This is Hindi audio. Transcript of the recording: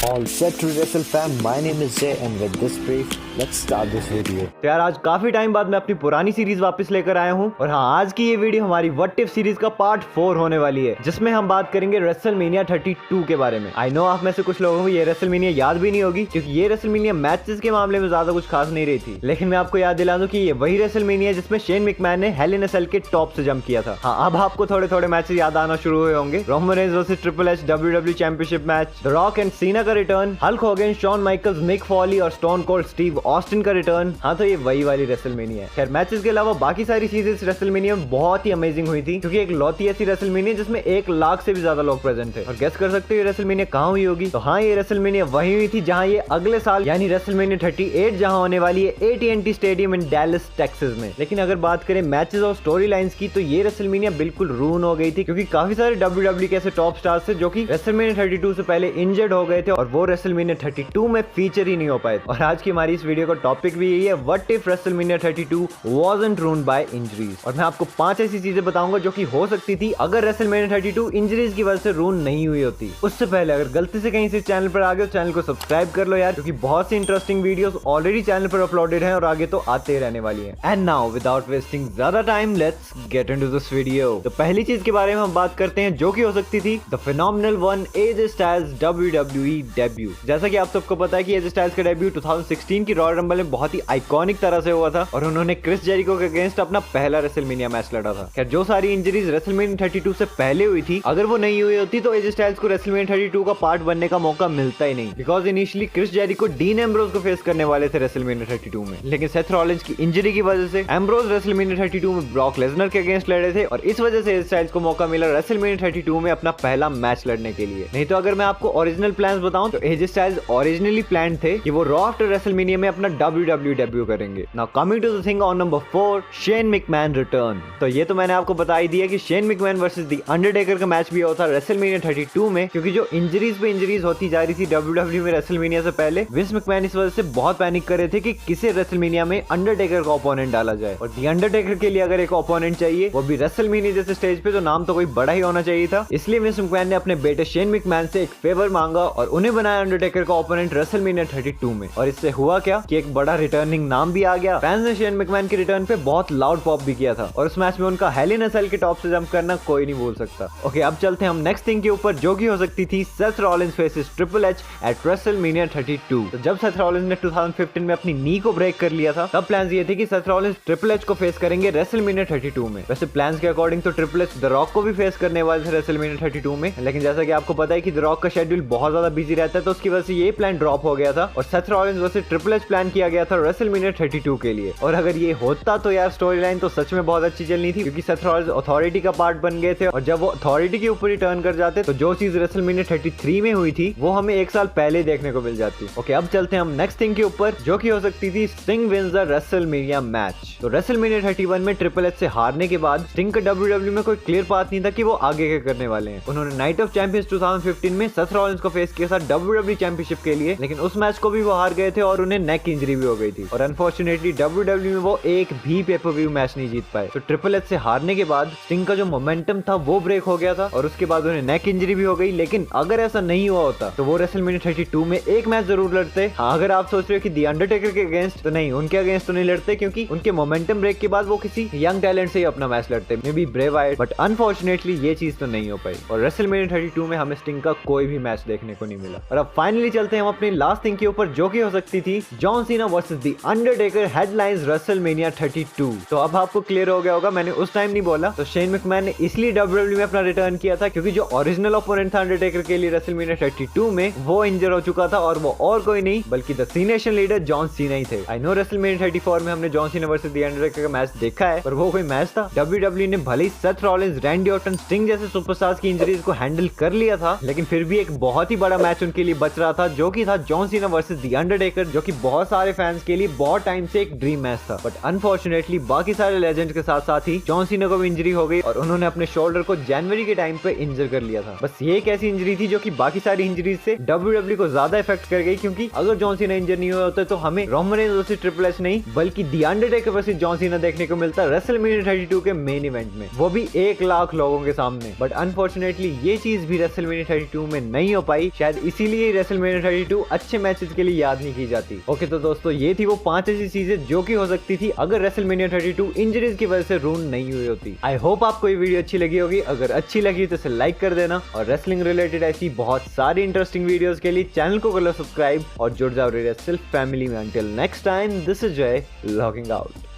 All set to wrestle fam, my name is Jay and with this brief, let's start this video. तो यार आज काफी टाइम बाद मैं अपनी पुरानी सीरीज वापस लेकर आया हूँ और हाँ आज की ये वीडियो हमारी व्हाट इफ सीरीज का पार्ट 4 होने वाली है जिसमें हम बात करेंगे रेसलमेनिया 32 के बारे में। आई नो आप में से कुछ लोगों को ये रेसलमेनिया याद भी नहीं होगी क्योंकि ये रेसलमेनिया मैचेस के मामले में ज्यादा कुछ खास नहीं रही थी, लेकिन मैं आपको याद दिला दूं कि ये वही रेसलमेनिया जिसमें शेन मैकमैन ने हेल इन अ सेल के टॉप से जंप किया था। हाँ अब आपको थोड़े थोड़े मैचेस याद आना शुरू हुए होंगे। Roman Reigns versus Triple H WWE championship match, the Rock and Cena का return, Hulk Hogan, Shawn Michaels, Mick Foley और स्टोन कोल्ड स्टीव ऑस्टिन का रिटर्न। हाँ तो ये वही वाली रेसलमेनिया है। खैर मैचेस के अलावा बाकी सारी चीजें इस रेसलमेनिया में बहुत ही अमेजिंग हुई थी क्योंकि एक लौती ऐसी रेसलमेनिया जिसमें 1 लाख से भी ज्यादा लोग प्रेजेंट थे। और गेस कर सकते हो ये रेसलमेनिया कहाँ हुई होगी? तो हाँ ये रेसलमेनिया वही हुई थी जहाँ ये अगले साल यानी रेसलमेनिया 38 जहाँ होने वाली है AT&T स्टेडियम इन डैलस टेक्सास में। लेकिन अगर बात करें मैचेस और स्टोरी लाइंस की तो ये रेसलमेनिया बिल्कुल रून हो गई थी क्योंकि काफी सारे WWE के ऐसे टॉप स्टार्स थे जो कि रेसलमेनिया 32 से पहले इंजर्ड हो गए थे और वो रेसलमेनिया 32 में फीचर ही नहीं हो पाए। और आज की हमारी इस वीडियो का टॉपिक भी यही है, what if WrestleMania 32 wasn't ruined by injuries. और मैं आपको 5 ऐसी चीजें बताऊंगा जो कि हो सकती थी अगर रेसलमेनिया 32 इंजरीज की वजह से रून नहीं हुई होती। उससे पहले अगर गलती से कहीं से चैनल पर आ गए तो चैनल को सब्सक्राइब कर लो यार, क्योंकि बहुत सी इंटरेस्टिंग वीडियोस ऑलरेडी चैनल पर अपलोडेड हैं और आगे तो आते ही रहने वाली हैं। एंड नाउ विदाउट वेस्टिंग ज्यादा time let's get into this video. तो पहली चीज के बारे में हम बात करते हैं जो कि हो सकती थी the phenomenal one AJ Styles WWE debut. जैसा कि आप सबको पता है कि एजे स्टाइल्स का डेब्यू 2016 की रॉयल रंबल में बहुत ही आइकॉनिक तरह से हुआ था और उन्होंने क्रिस जेरिको के अगेंस्ट अपना पहला रेसलमेनिया मैच लड़ा था। खैर जो सारी इंजरीज रेसलमेनिया 32 से पहले हुई थी अगर वो नहीं हुई होती तो एजे स्टाइल्स को रेसलमेनिया 32 का पार्ट बनने का मौका मिलता ही नहीं, because initially Chris Jericho Dean Ambrose को फेस करने वाले थे रेसलमेनिया 32 में, लेकिन सेथ रॉलिंस की इंजरी की वजह से एम्ब्रोज रेसलमेनिया 32 में ब्रॉक लेसनर के अगेंस्ट लड़े थे और इस वजह से एजे स्टाइल्स को मौका मिला रेसलमेनिया 32 में अपना पहला मैच लड़ने के लिए। नहीं तो अगर मैं आपको ओरिजिनल प्लान्स बताऊं तो एजे स्टाइल्स ओरिजिनली प्लान थे कि वो रॉ आफ्टर रेसलमेनिया में अपना WWE डेब्यू करेंगे। Now coming to the thing on number 4, Shane McMahon return. तो ये तो मैंने आपको बता ही दिया कि Shane McMahon versus the Undertaker का मैच भी हुआ था रेसलमेनिया 32 में, क्योंकि जो इंजरीज पे इंजरीज होती जा रही थी WWE में रेसलमेनिया से पहले, विंस मैकमैन इस वजह से बहुत पैनिक कर रहे थे कि किसे रेसलमेनिया में अंडरटेकर का ओपोनेंट डाला जाए। और द अंडरटेकर के लिए अगर एक ओपोनेंट चाहिए वो भी रेसलमेनिया जैसे स्टेज पे, तो नाम तो कोई बड़ा ही होना चाहिए था। इसलिए विंस मैकमैन ने अपने बेटे शेन मैकमैन से एक फेवर मांगा और उन्हें बनाया अंडरटेकर का ओपोनेंट रेसलमेनिया 32 में। और इससे हुआ क्या कि एक बड़ा रिटर्निंग नाम भी आ गया। फैंस ने शेन मैकमैन के रिटर्न पे बहुत लाउड पॉप भी किया था और उस मैच में उनका हेल इन अ सेल के टॉप से जंप करना कोई नहीं भूल सकता। ओके अब चलते हैं हम नेक्स्ट थिंग के ऊपर जो कि हो सकती थी Seth Rollins faces triple H eight WrestleMania 32। तो जब सेथ रॉलिंस ने 2015 में अपनी नी को ब्रेक कर लिया था तब प्लान्स ये थे कि सेथ रॉलिंस ट्रिपल एच को फेस करेंगे रेसलमेनिया 32 में। वैसे प्लान्स के अकॉर्डिंग तो ट्रिपल एच द रॉक को भी फेस करने वाले थे रेसलमेनिया 32 में, लेकिन जैसा कि आपको पता है कि द रॉक का शेड्यूल बहुत ज्यादा बिजी रहता है तो उसकी वजह से ये प्लान ड्रॉप हो गया था और Seth Rollins versus Triple H plan किया गया था रेसलमेनिया 32 के लिए। और अगर ये होता तो यार स्टोरी लाइन तो सच में बहुत अच्छी चलनी थी क्योंकि सेथ रॉलिंस अथॉरिटी का पार्ट बन गए थे और जब वो अथॉरिटी के ऊपर ही टर्न कर जाते तो जो चीज रेसलमेनिया 33 में हुई थी वो हमें 1 साल पहले देखने को मिल जाती। ओके अब चलते हैं हम नेक्स्ट थिंग के ऊपर जो कि हो सकती थी Sting wins the WrestleMania match. तो रेसलमेनिया 31 में ट्रिपल एच से हारने के बाद स्टिंग का WWE में कोई क्लियर पाथ नहीं था कि वो आगे क्या करने वाले हैं। उन्होंने नाइट ऑफ चैंपियंस 2015 में सेथ रॉलिंस को फेस किया था WWE चैंपियनशिप के लिए, लेकिन उस मैच को भी वो हार गए थे और उन्हें नेक इंजरी भी हो गई थी और अनफॉर्चुनेटली WWE में वो एक भी पेपर व्यू मैच नहीं जीत पाए। तो ट्रिपल एच से हारने के बाद स्टिंग का जो मोमेंटम था वो ब्रेक हो गया था और उसके बाद उन्हें नेक इंजरी भी हो गई। लेकिन अगर ऐसा नहीं हुआ होता तो वो रेसलमेनिया 32 में एक मैच जरूर लड़ते। हाँ अगर आप सोच रहे हो कि द अंडरटेकर के अगेंस्ट, तो नहीं, उनके अगेंस्ट तो नहीं लड़ते क्योंकि उनके मोमेंटम ब्रेक के बाद वो किसी यंग टैलेंट से ही अपना मैच लड़ते, may be Bray Wyatt, but unfortunately ये चीज तो नहीं हो पाई और रेसलमेनिया 32 में हमें स्टिंग का कोई भी मैच देखने को नहीं मिला। और अब फाइनली चलते हैं हम अपनी लास्ट थिंग के ऊपर जो कि हो सकती थी John Cena versus the Undertaker headlines WrestleMania 32। तो अब आपको क्लियर हो गया होगा मैंने उस टाइम नहीं बोला। तो शेन मैकमैन ने इसलिए WWE में अपना रिटर्न किया था क्योंकि जो ओरिजिनल ओपोनेंट था अंडरटेकर के लिए रेसलमेनिया 32 में वो इंजर हो चुका था और वो और कोई नहीं बल्कि the Cenation leader John Cena ही थे। आई नो रेसलमेनिया 34 में हमने John Cena versus the Undertaker का मैच देखा है पर वो कोई मैच था। WWE ने भले ही Seth Rollins, Randy Orton, Sting जैसे सुपरस्टार्स की इंजरीज को हैंडल कर लिया था, लेकिन फिर भी एक बहुत ही बड़ा मैच उनके लिए बच रहा था जो कि था John Cena versus the Undertaker, जो कि बहुत सारे फैंस के लिए बहुत टाइम से एक ड्रीम मैच था। बट अनफॉर्चुनेटली बाकी सारे लेजेंड्स के साथ साथ ही जॉन सीना को भी इंजरी हो गई और उन्होंने अपने शोल्डर को जनवरी के टाइम पे इंजर कर लिया था। बस ये एक ऐसी इंजरी थी जो कि बाकी सारी इंजरीज से WWE को ज्यादा इफेक्ट कर गई, क्योंकि अगर जॉन सीना इंजर नहीं हुए होते तो हमें Roman Reigns versus Triple H नहीं बल्कि the Undertaker versus John Cena देखने को मिलता रेसलमेनिया 32 के मेन इवेंट में, वो भी 1 लाख लोगों के सामने। बट अनफॉर्चुनेटली ये चीज भी रेसलमेनिया 32 में नहीं हो पाई, शायद इसीलिए रेसलमेनिया 32 अच्छे मैचेस के लिए याद नहीं की जाती। ओके तो दोस्तों ये थी वो 5 ऐसी चीजें जो कि हो सकती थी अगर रेसलमेनिया 32 इंजरीज की वजह से रून नहीं हुई होती। आई होप आपको ये वीडियो अच्छी लगी होगी। अगर अच्छी लगी तो इसे लाइक कर देना और रेसलिंग रिलेटेड ऐसी बहुत सारी इंटरेस्टिंग वीडियोस के लिए चैनल को कर लो सब्सक्राइब और जुड़ जाओ रेसल फैमिली में। Until next time, this is जय लॉगिंग आउट।